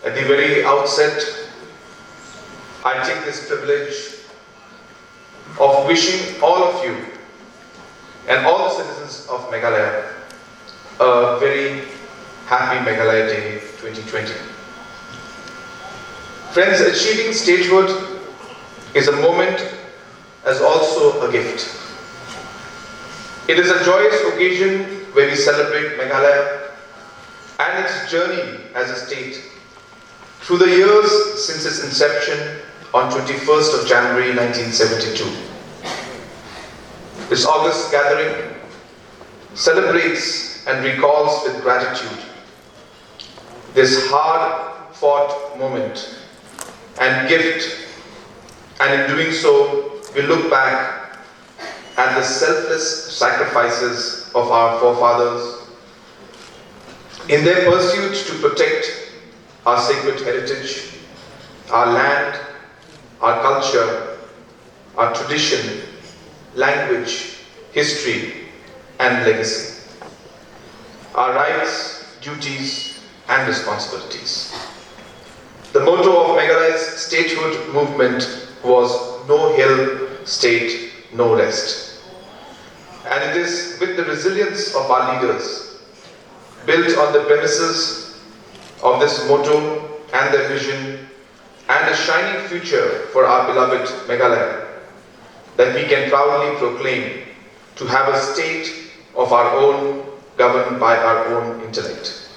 At the very outset, I take this privilege of wishing all of you and all the citizens of Meghalaya a very happy Meghalaya Day 2020. Friends, achieving statehood is a moment as also a gift. It is a joyous occasion where we celebrate Meghalaya and its journey as a state through the years since its inception on 21st of January 1972. This august gathering celebrates and recalls with gratitude this hard-fought moment and gift, and in doing so, we look back at the selfless sacrifices of our forefathers in their pursuit to protect our sacred heritage, our land, our culture, our tradition, language, history, and legacy, our rights, duties, and responsibilities. The motto of Meghalaya's statehood movement was "No hill, state, no rest." And it is with the resilience of our leaders, built on the premises of this motto and their vision, and a shining future for our beloved Meghalaya, that we can proudly proclaim to have a state of our own, governed by our own intellect.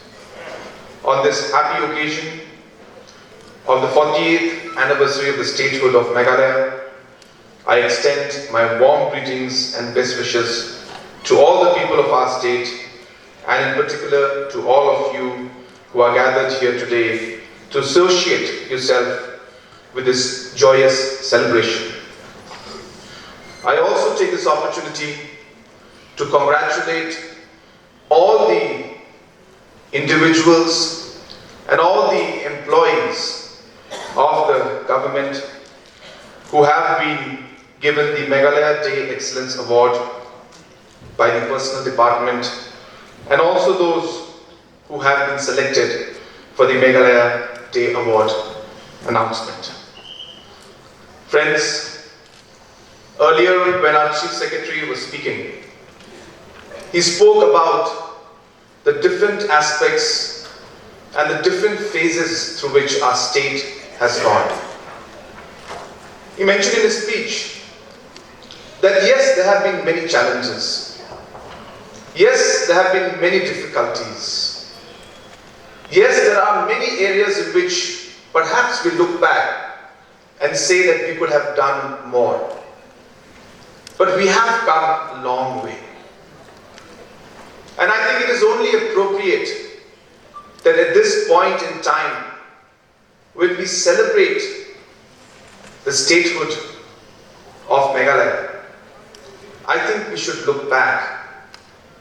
On this happy occasion of the 48th anniversary of the statehood of Meghalaya, I extend my warm greetings and best wishes to all the people of our state, and in particular to all of you who are gathered here today to associate yourself with this joyous celebration. I also take this opportunity to congratulate all the individuals and all the employees of the government who have been given the Meghalaya Day Excellence Award by the Personal Department, and also those who have been selected for the Meghalaya Day Award announcement. Friends, earlier when our Chief Secretary was speaking, he spoke about the different aspects and the different phases through which our state has gone. He mentioned in his speech that yes, there have been many challenges. Yes, there have been many difficulties. Yes, there are many areas in which perhaps we look back and say that we could have done more. But we have come a long way. And I think it is only appropriate that at this point in time, when we celebrate the statehood of Meghalaya, I think we should look back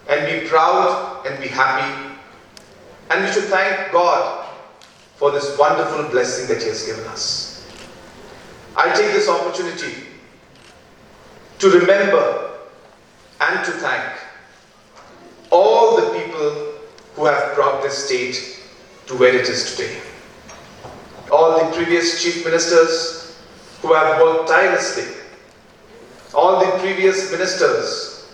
and be proud and be happy, and we should thank God for this wonderful blessing that He has given us. I take this opportunity to remember and to thank all the people who have brought this state to where it is today. All the previous chief ministers who have worked tirelessly, all the previous ministers,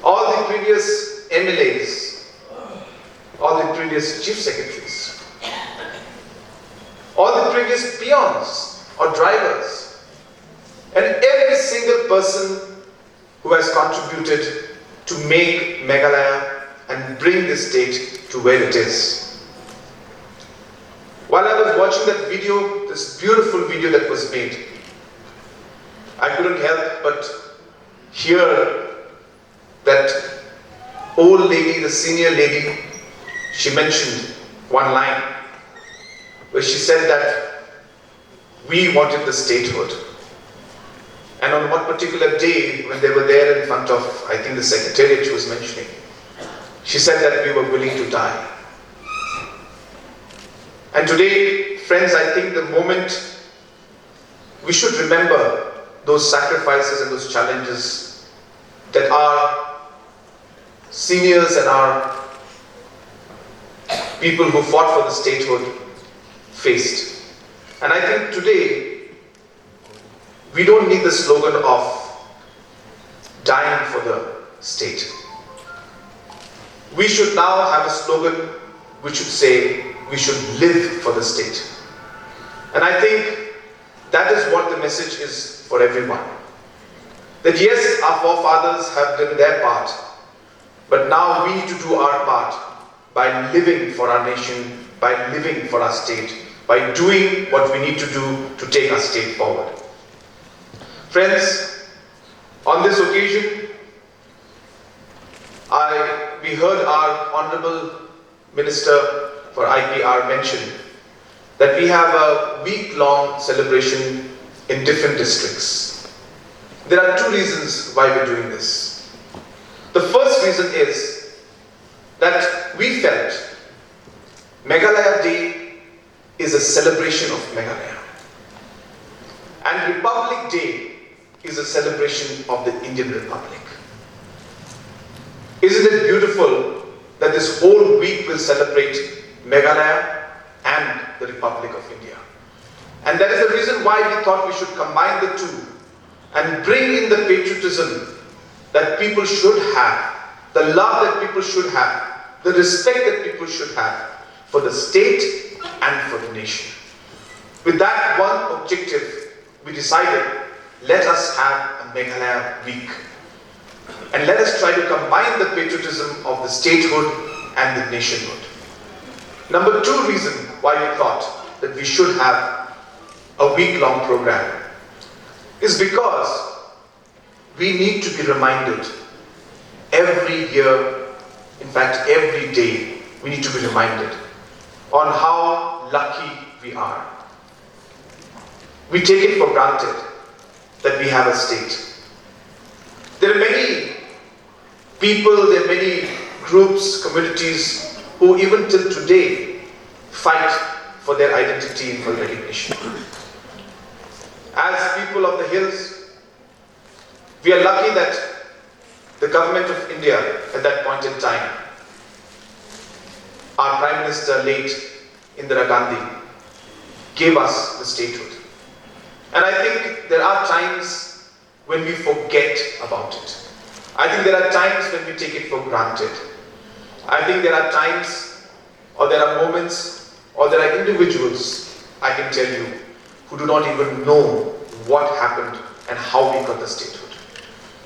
all the previous MLAs, all the previous chief secretaries, all the previous peons or drivers, and every single person who has contributed to make Meghalaya and bring this state to where it is. While I was watching that video, this beautiful video that was made, I couldn't help but hear that old lady, the senior lady. She mentioned one line where she said that we wanted the statehood. And on one particular day, when they were there in front of, I think, the secretariat she was mentioning, she said that we were willing to die. And today, friends, I think the moment we should remember those sacrifices and those challenges that our seniors and our people who fought for the statehood faced. And I think today, we don't need the slogan of dying for the state. We should now have a slogan which should say, we should live for the state. And I think that is what the message is for everyone. That yes, our forefathers have done their part, but now we need to do our part by living for our nation, by living for our state, by doing what we need to do to take our state forward. Friends, on this occasion, we heard our Honorable Minister for IPR mention that we have a week-long celebration in different districts. There are two reasons why we're doing this. The first reason is that we felt Meghalaya Day is a celebration of Meghalaya. And Republic Day is a celebration of the Indian Republic. Isn't it beautiful that this whole week will celebrate Meghalaya and the Republic of India? And that is the reason why we thought we should combine the two and bring in the patriotism that people should have, the love that people should have, the respect that people should have for the state and for the nation. With that one objective, we decided, let us have a Meghalaya week. And let us try to combine the patriotism of the statehood and the nationhood. Number two reason why we thought that we should have a week-long program is because we need to be reminded every year, in fact every day, we need to be reminded on how lucky we are. We take it for granted that we have a state. There are many people, there are many groups, communities who even till today fight for their identity and for recognition. As people of the hills, we are lucky that the government of India at that point in time, our Prime Minister late Indira Gandhi, gave us the statehood. And I think there are times when we forget about it. I think there are times when we take it for granted. I think there are times, or there are moments, or there are individuals, I can tell you, who do not even know what happened and how we got the statehood.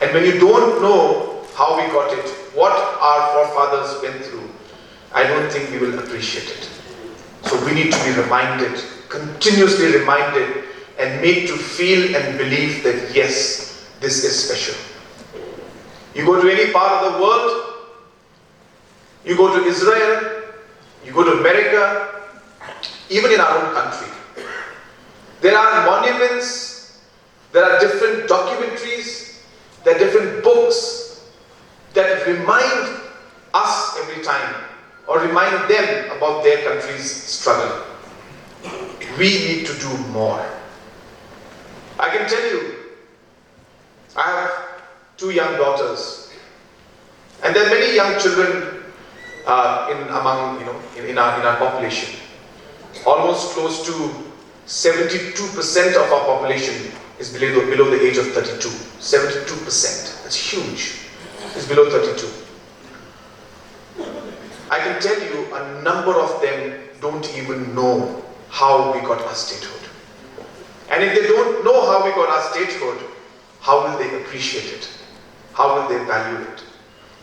And when you don't know how we got it, what our forefathers went through, I don't think we will appreciate it. So we need to be reminded, continuously reminded, and made to feel and believe that yes, this is special. You go to any part of the world, you go to Israel, you go to America, even in our own country, there are monuments, there are different documentaries, there are different books that remind us every time, or remind them about their country's struggle. We need to do more. I can tell you, I have two young daughters, and there are many young children in our population. Almost close to 72% of our population is below the age of 32. 72%, that's huge, is below 32. I can tell you a number of them don't even know how we got our statehood. And if they don't know how we got our statehood, how will they appreciate it? How will they value it?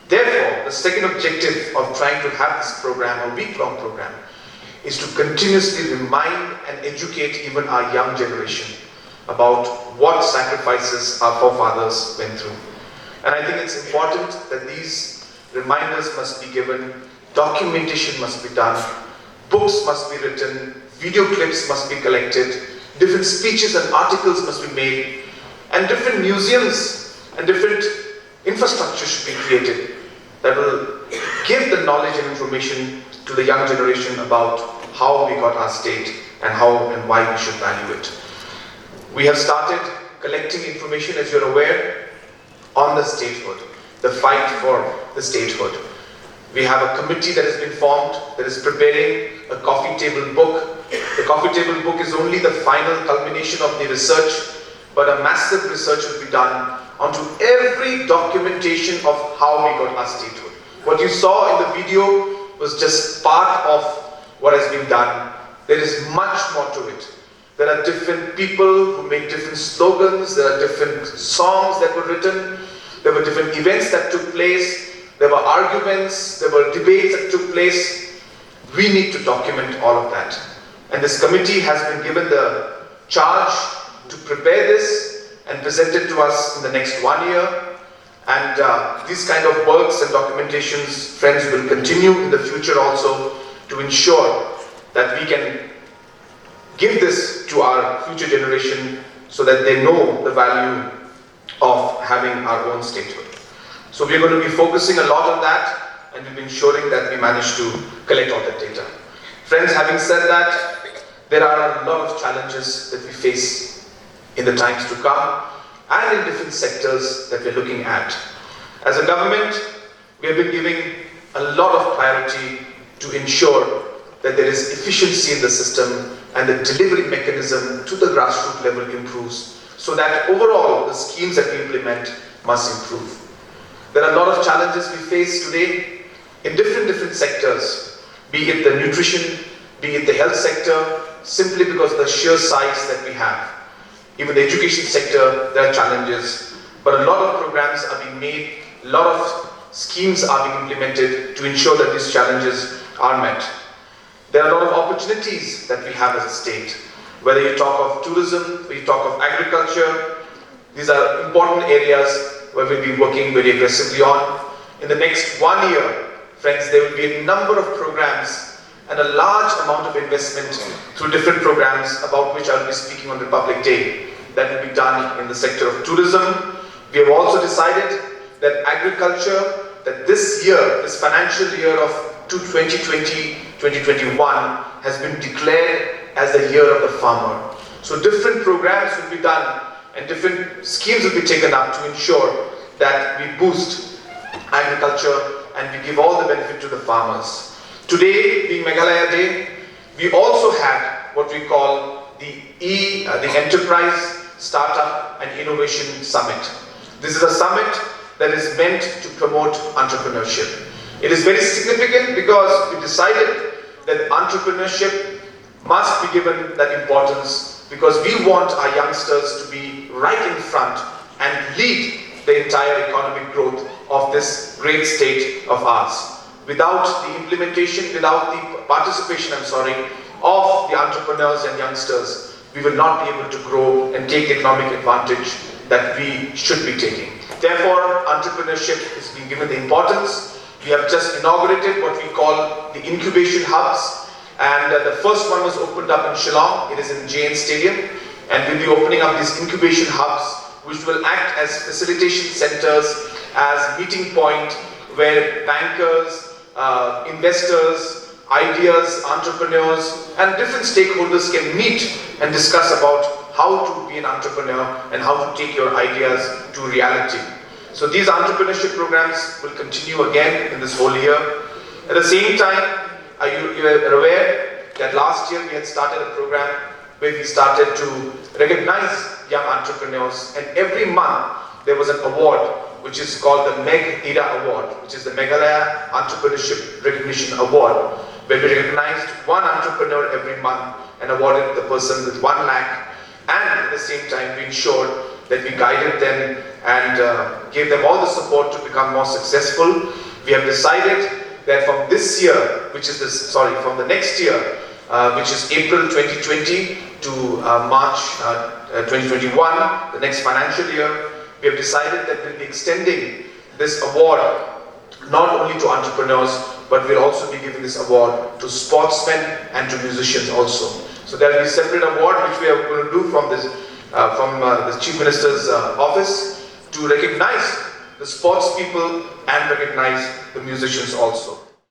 Therefore, the second objective of trying to have this program, a week-long program, is to continuously remind and educate even our young generation about what sacrifices our forefathers went through. And I think it's important that these reminders must be given, documentation must be done, books must be written, video clips must be collected, different speeches and articles must be made, and different museums and different infrastructure should be created that will give the knowledge and information to the young generation about how we got our state and how and why we should value it. We have started collecting information, as you're aware, on the statehood, the fight for the statehood. We have a committee that has been formed that is preparing a coffee table book. The coffee table book is only the final culmination of the research, but a massive research will be done onto every documentation of how we got our statehood. What you saw in the video was just part of what has been done. There is much more to it. There are different people who make different slogans, there are different songs that were written, there were different events that took place, there were arguments, there were debates that took place. We need to document all of that. And this committee has been given the charge to prepare this and present it to us in the next 1 year. And these kind of works and documentations, friends, will continue in the future also to ensure that we can give this to our future generation so that they know the value of having our own statehood. So we're going to be focusing a lot on that, and we'll be ensuring that we manage to collect all that data. Friends, having said that, there are a lot of challenges that we face in the times to come and in different sectors that we're looking at. As a government, we have been giving a lot of priority to ensure that there is efficiency in the system and the delivery mechanism to the grassroots level improves, so that overall the schemes that we implement must improve. There are a lot of challenges we face today in different sectors, be it the nutrition, be it the health sector, simply because of the sheer size that we have. Even the education sector, there are challenges, but a lot of programs are being made, a lot of schemes are being implemented to ensure that these challenges are met. There are a lot of opportunities that we have as a state. Whether you talk of tourism, or you talk of agriculture, these are important areas where we'll be working very aggressively on. In the next 1 year, friends, there will be a number of programs and a large amount of investment through different programs about which I'll be speaking on Republic Day that will be done in the sector of tourism. We have also decided that agriculture, that this year, this financial year of 2020-2021 has been declared as the year of the farmer. So different programs will be done and different schemes will be taken up to ensure that we boost agriculture and we give all the benefit to the farmers. Today, being Meghalaya Day, we also had what we call the Enterprise, Startup and Innovation Summit. This is a summit that is meant to promote entrepreneurship. It is very significant because we decided that entrepreneurship must be given that importance, because we want our youngsters to be right in front and lead the entire economic growth of this great state of ours. Without the implementation, without the participation, of the entrepreneurs and youngsters, we will not be able to grow and take the economic advantage that we should be taking. Therefore, entrepreneurship is being given the importance. We have just inaugurated what we call the incubation hubs, and the first one was opened up in Shillong. It is in JN Stadium, and we'll be opening up these incubation hubs, which will act as facilitation centers, as meeting point where bankers, investors, ideas, entrepreneurs and different stakeholders can meet and discuss about how to be an entrepreneur and how to take your ideas to reality. So these entrepreneurship programs will continue again in this whole year. At the same time, you are aware that last year we had started a program where we started to recognize young entrepreneurs, and every month there was an award which is called the Meg Era Award, which is the Meghalaya Entrepreneurship Recognition Award, where we recognized one entrepreneur every month and awarded the person with 1 lakh, and at the same time we ensured that we guided them and gave them all the support to become more successful. We have decided that from this year, from the next year, which is April 2020 to March 2021, the next financial year, we have decided that we'll be extending this award not only to entrepreneurs, but we'll also be giving this award to sportsmen and to musicians also. So there will be a separate award which we are going to do from the Chief Minister's office to recognize the sports people and recognize the musicians also.